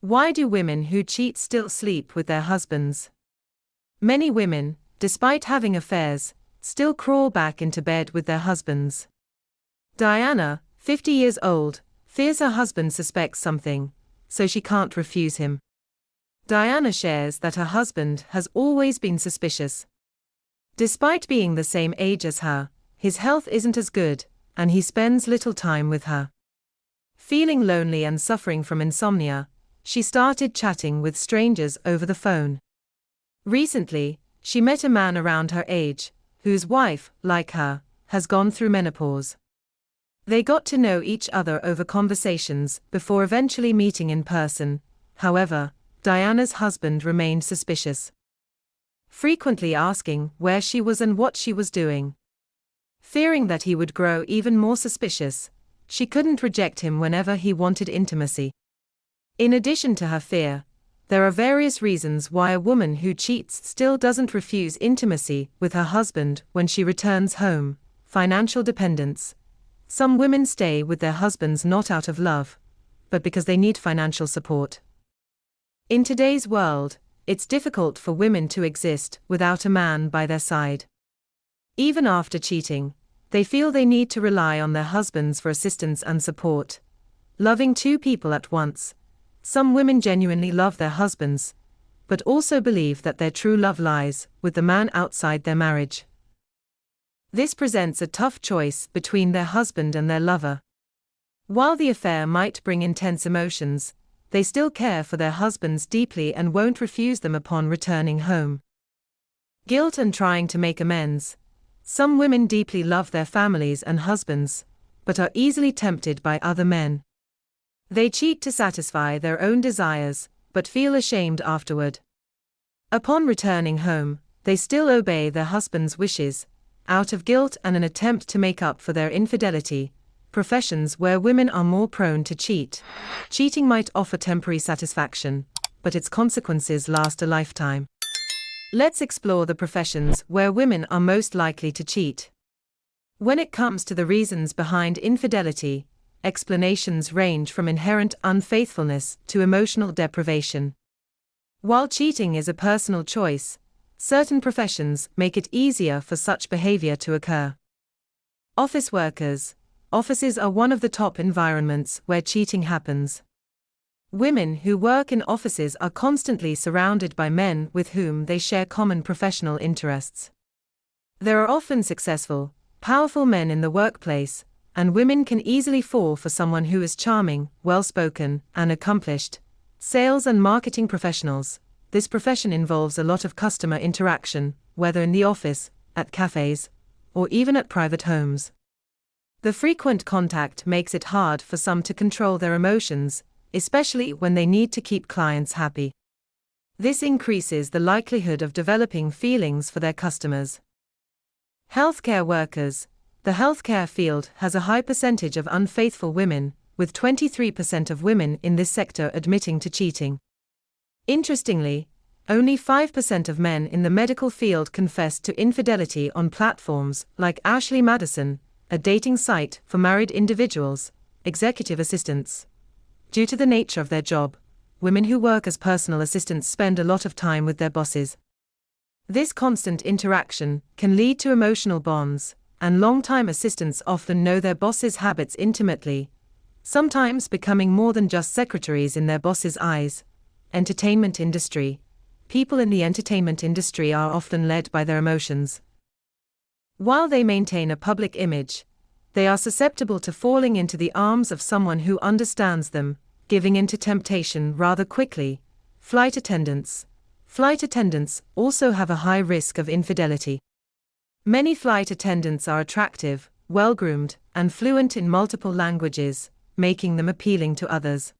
Why do women who cheat still sleep with their husbands? Many women, despite having affairs, still crawl back into bed with their husbands. Diana, 50 years old, fears her husband suspects something, so she can't refuse him. Diana shares that her husband has always been suspicious. Despite being the same age as her, his health isn't as good, and he spends little time with her. Feeling lonely and suffering from insomnia, she started chatting with strangers over the phone. Recently, she met a man around her age, whose wife, like her, has gone through menopause. They got to know each other over conversations before eventually meeting in person. However, Diana's husband remained suspicious, frequently asking where she was and what she was doing. Fearing that he would grow even more suspicious, she couldn't reject him whenever he wanted intimacy. In addition to her fear, there are various reasons why a woman who cheats still doesn't refuse intimacy with her husband when she returns home. Financial dependence. Some women stay with their husbands not out of love, but because they need financial support. In today's world, it's difficult for women to exist without a man by their side. Even after cheating, they feel they need to rely on their husbands for assistance and support. Loving two people at once. Some women genuinely love their husbands, but also believe that their true love lies with the man outside their marriage. This presents a tough choice between their husband and their lover. While the affair might bring intense emotions, they still care for their husbands deeply and won't refuse them upon returning home. Guilt and trying to make amends. Some women deeply love their families and husbands, but are easily tempted by other men. They cheat to satisfy their own desires, but feel ashamed afterward. Upon returning home, they still obey their husband's wishes, out of guilt and an attempt to make up for their infidelity. Professions where women are more prone to cheat. Cheating might offer temporary satisfaction, but its consequences last a lifetime. Let's explore the professions where women are most likely to cheat. When it comes to the reasons behind infidelity, explanations range from inherent unfaithfulness to emotional deprivation. While cheating is a personal choice, certain professions make it easier for such behavior to occur. Office workers. Offices are one of the top environments where cheating happens. Women who work in offices are constantly surrounded by men with whom they share common professional interests. There are often successful, powerful men in the workplace, and women can easily fall for someone who is charming, well-spoken, and accomplished. Sales and marketing professionals. This profession involves a lot of customer interaction, whether in the office, at cafes, or even at private homes. The frequent contact makes it hard for some to control their emotions, especially when they need to keep clients happy. This increases the likelihood of developing feelings for their customers. Healthcare workers. The healthcare field has a high percentage of unfaithful women, with 23% of women in this sector admitting to cheating. Interestingly, only 5% of men in the medical field confess to infidelity on platforms like Ashley Madison, a dating site for married individuals. Executive assistants. Due to the nature of their job, women who work as personal assistants spend a lot of time with their bosses. This constant interaction can lead to emotional bonds, and long-time assistants often know their boss's habits intimately, sometimes becoming more than just secretaries in their boss's eyes. Entertainment industry. People in the entertainment industry are often led by their emotions. While they maintain a public image, they are susceptible to falling into the arms of someone who understands them, giving in to temptation rather quickly. Flight attendants. Flight attendants also have a high risk of infidelity. Many flight attendants are attractive, well-groomed, and fluent in multiple languages, making them appealing to others.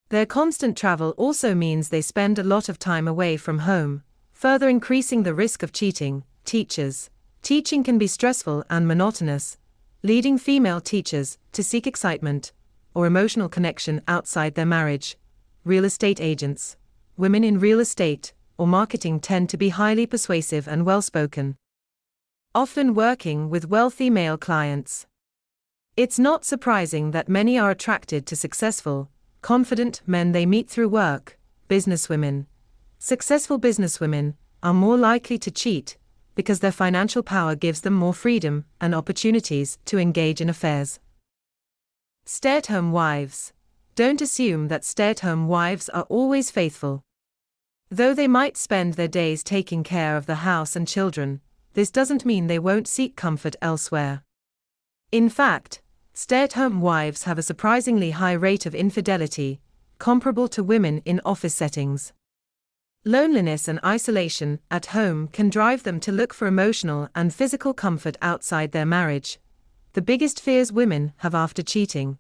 Their constant travel also means they spend a lot of time away from home, further increasing the risk of cheating. Teachers. Teaching can be stressful and monotonous, leading female teachers to seek excitement or emotional connection outside their marriage. Real estate agents. Women in real estate or marketing tend to be highly persuasive and well-spoken, often working with wealthy male clients. It's not surprising that many are attracted to successful, confident men they meet through work, businesswomen. Successful businesswomen are more likely to cheat because their financial power gives them more freedom and opportunities to engage in affairs. Stay-at-home wives. Don't assume that stay-at-home wives are always faithful. Though they might spend their days taking care of the house and children, this doesn't mean they won't seek comfort elsewhere. In fact, stay-at-home wives have a surprisingly high rate of infidelity, comparable to women in office settings. Loneliness and isolation at home can drive them to look for emotional and physical comfort outside their marriage. The biggest fears women have after cheating.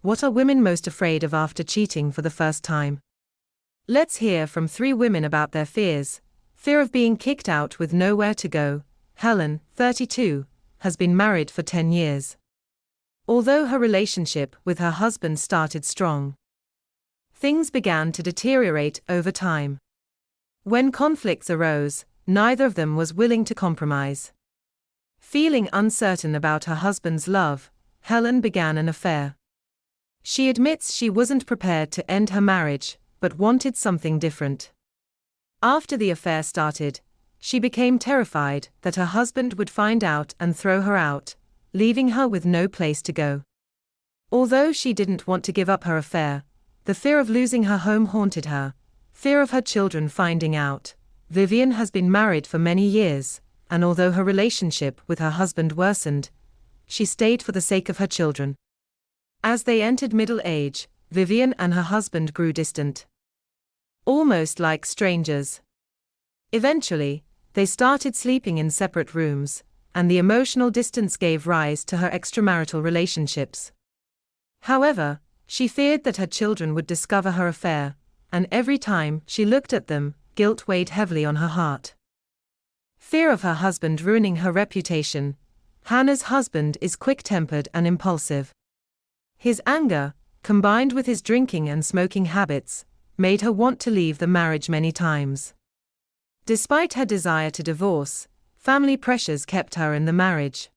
What are women most afraid of after cheating for the first time? Let's hear from 3 women about their fears. Fear of being kicked out with nowhere to go. Helen, 32, has been married for 10 years. Although her relationship with her husband started strong, things began to deteriorate over time. When conflicts arose, neither of them was willing to compromise. Feeling uncertain about her husband's love, Helen began an affair. She admits she wasn't prepared to end her marriage, but wanted something different. After the affair started, she became terrified that her husband would find out and throw her out, leaving her with no place to go. Although she didn't want to give up her affair, the fear of losing her home haunted her. Fear of her children finding out. Vivian has been married for many years, and although her relationship with her husband worsened, she stayed for the sake of her children. As they entered middle age, Vivian and her husband grew distant, almost like strangers. Eventually, they started sleeping in separate rooms, and the emotional distance gave rise to her extramarital relationships. However, she feared that her children would discover her affair, and every time she looked at them, guilt weighed heavily on her heart. Fear of her husband ruining her reputation. Hannah's husband is quick-tempered and impulsive. His anger, combined with his drinking and smoking habits, made her want to leave the marriage many times. Despite her desire to divorce, family pressures kept her in the marriage.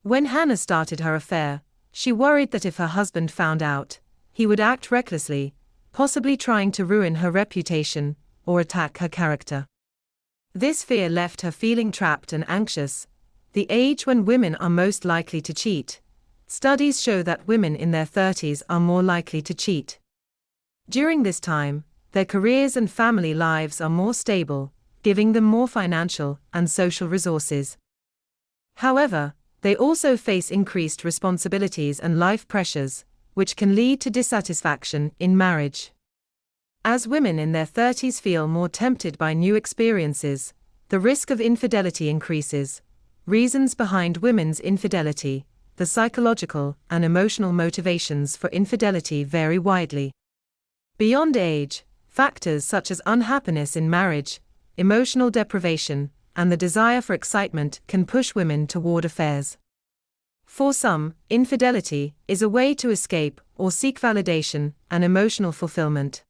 When Hannah started her affair, she worried that if her husband found out, he would act recklessly, possibly trying to ruin her reputation or attack her character. This fear left her feeling trapped and anxious, the age when women are most likely to cheat. Studies show that women in their 30s are more likely to cheat. During this time, their careers and family lives are more stable, giving them more financial and social resources. However, they also face increased responsibilities and life pressures, which can lead to dissatisfaction in marriage. As women in their 30s feel more tempted by new experiences, the risk of infidelity increases. Reasons behind women's infidelity. The psychological and emotional motivations for infidelity vary widely. Beyond age, factors such as unhappiness in marriage, emotional deprivation, and the desire for excitement can push women toward affairs. For some, infidelity is a way to escape or seek validation and emotional fulfillment.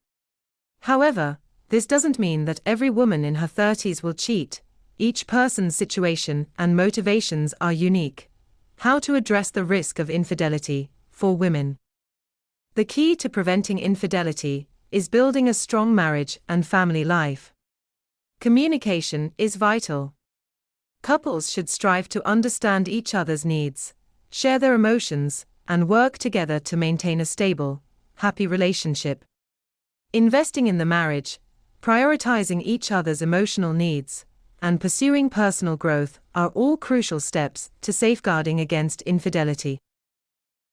However, this doesn't mean that every woman in her 30s will cheat. Each person's situation and motivations are unique. How to address the risk of infidelity for women. The key to preventing infidelity is building a strong marriage and family life. Communication is vital. Couples should strive to understand each other's needs, share their emotions, and work together to maintain a stable, happy relationship. Investing in the marriage, prioritizing each other's emotional needs, and pursuing personal growth are all crucial steps to safeguarding against infidelity.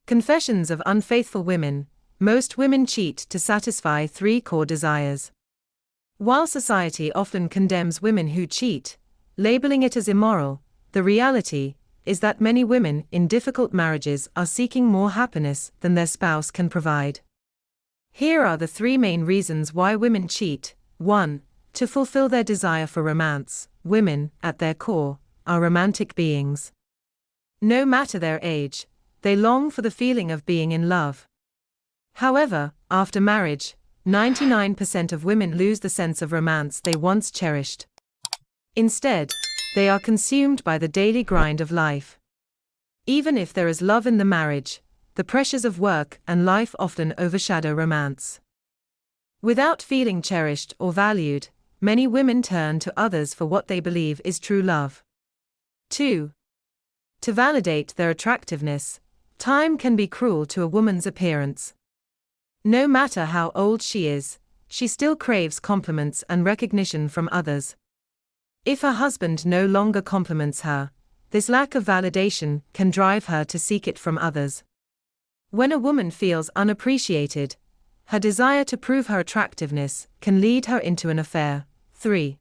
Confessions of unfaithful women. Most women cheat to satisfy 3 core desires. While society often condemns women who cheat, labeling it as immoral, the reality is that many women in difficult marriages are seeking more happiness than their spouse can provide. Here are the 3 main reasons why women cheat. 1. To fulfill their desire for romance. Women, at their core, are romantic beings. No matter their age, they long for the feeling of being in love. However, after marriage, 99% of women lose the sense of romance they once cherished. Instead, they are consumed by the daily grind of life. Even if there is love in the marriage, the pressures of work and life often overshadow romance. Without feeling cherished or valued, many women turn to others for what they believe is true love. 2. To validate their attractiveness, time can be cruel to a woman's appearance. No matter how old she is, she still craves compliments and recognition from others. If her husband no longer compliments her, this lack of validation can drive her to seek it from others. When a woman feels unappreciated, her desire to prove her attractiveness can lead her into an affair. 3.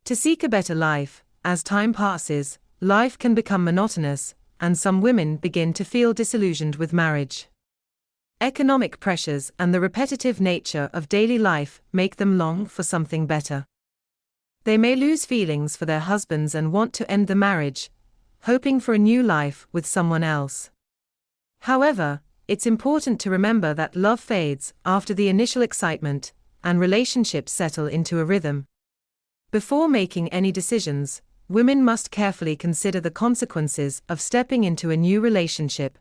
To seek a better life, as time passes, life can become monotonous, and some women begin to feel disillusioned with marriage. Economic pressures and the repetitive nature of daily life make them long for something better. They may lose feelings for their husbands and want to end the marriage, hoping for a new life with someone else. However, it's important to remember that love fades after the initial excitement, and relationships settle into a rhythm. Before making any decisions, women must carefully consider the consequences of stepping into a new relationship,